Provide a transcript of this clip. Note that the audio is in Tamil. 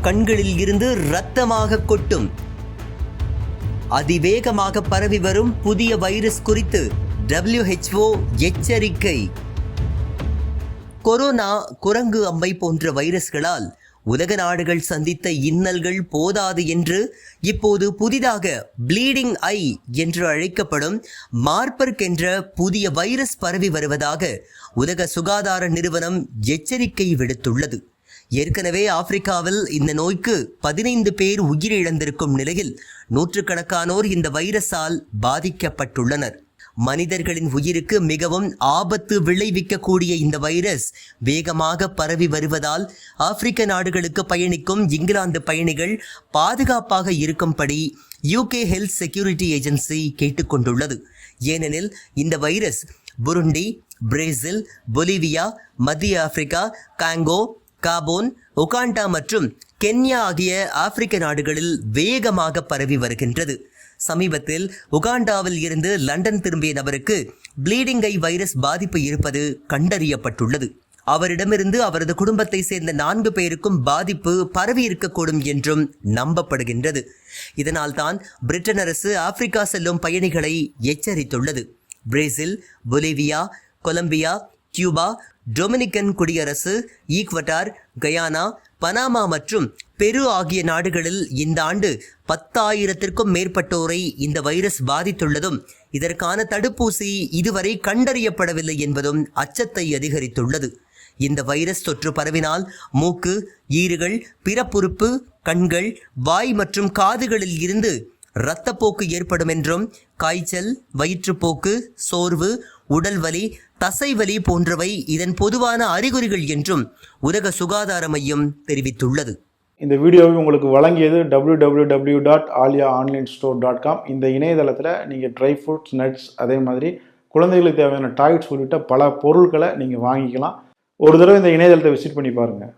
கண்களில் இருந்து இரத்தமாக கொட்டும். அதிவேகமாக பரவி வரும் புதிய வைரஸ் குறித்து WHO எச்சரிக்கை. கொரோனா, குரங்கு அம்மை போன்ற வைரஸ்களால் உலக நாடுகள் சந்தித்த இன்னல்கள் போதாது என்று இப்போது புதிதாக ப்ளீடிங் ஐ என்று அழைக்கப்படும் மார்பர்க் என்ற புதிய வைரஸ் பரவி வருவதாக உலக சுகாதார நிறுவனம் எச்சரிக்கை விடுத்துள்ளது. ஏற்கனவே ஆப்பிரிக்காவில் இந்த நோய்க்கு 15 பேர் உயிரிழந்திருக்கும் நிலையில் நூற்றுக்கணக்கானோர் இந்த வைரஸால் பாதிக்கப்பட்டுள்ளனர். மனிதர்களின் உயிருக்கு மிகவும் ஆபத்து விளைவிக்கக்கூடிய இந்த வைரஸ் வேகமாக பரவி வருவதால் ஆப்பிரிக்க நாடுகளுக்கு பயணிக்கும் இங்கிலாந்து பயணிகள் பாதுகாப்பாக இருக்கும்படி UK ஹெல்த் செக்யூரிட்டி ஏஜென்சி கேட்டுக்கொண்டுள்ளது. ஏனெனில் இந்த வைரஸ் புருண்டி, பிரேசில், பொலிவியா, மத்திய ஆப்பிரிக்கா, காங்கோ, காபோன், உகாண்டா மற்றும் கென்யா ஆகிய ஆப்பிரிக்க நாடுகளில் வேகமாக பரவி வருகின்றது. சமீபத்தில் உகாண்டாவில் இருந்து லண்டன் திரும்பிய நபருக்கு ப்ளீடிங் ஐ வைரஸ் பாதிப்பு இருப்பது கண்டறியப்பட்டுள்ளது. அவரிடமிருந்து அவரது குடும்பத்தை சேர்ந்த 4 பேருக்கும் பாதிப்பு பரவி இருக்கக்கூடும் என்றும் நம்பப்படுகின்றது. இதனால் தான் பிரிட்டன் அரசு ஆப்பிரிக்கா செல்லும் பயணிகளை எச்சரித்துள்ளது. Brazil, Bolivia, Colombia, Cuba, Dominican குடியரசு, ஈக்வடார், கயானா, பனாமா மற்றும் பெரு ஆகிய நாடுகளில் இந்த ஆண்டு 10,000த்திற்கும் மேற்பட்டோரை இந்த வைரஸ் பாதித்துள்ளதும் இதற்கான தடுப்பூசி இதுவரை கண்டறியப்படவில்லை என்பதும் அச்சத்தை அதிகரித்துள்ளது. இந்த வைரஸ் தொற்று பரவினால் மூக்கு, ஈறுகள், பிறப்புறுப்பு, கண்கள், வாய் மற்றும் காதுகளில் இருந்து இரத்தப்போக்கு ஏற்படும் என்றும் காய்ச்சல், வயிற்றுப்போக்கு, சோர்வு, உடல்வலி, தசைவலி போன்றவை இதன் பொதுவான அறிகுறிகள் என்றும் உலக சுகாதார மையம் தெரிவித்துள்ளது. இந்த வீடியோவை உங்களுக்கு வழங்கியது www.aliaonlinestore.com. இந்த இணையதளத்தில் நீங்கள் ட்ரை ஃப்ரூட்ஸ், நட்ஸ், அதே மாதிரி குழந்தைகளுக்கு தேவையான டாய்ஸ் உள்ளிட்ட பல பொருட்களை நீங்கள் வாங்கிக்கலாம். ஒரு தடவை இந்த இணையதளத்தை விசிட் பண்ணி பாருங்கள்.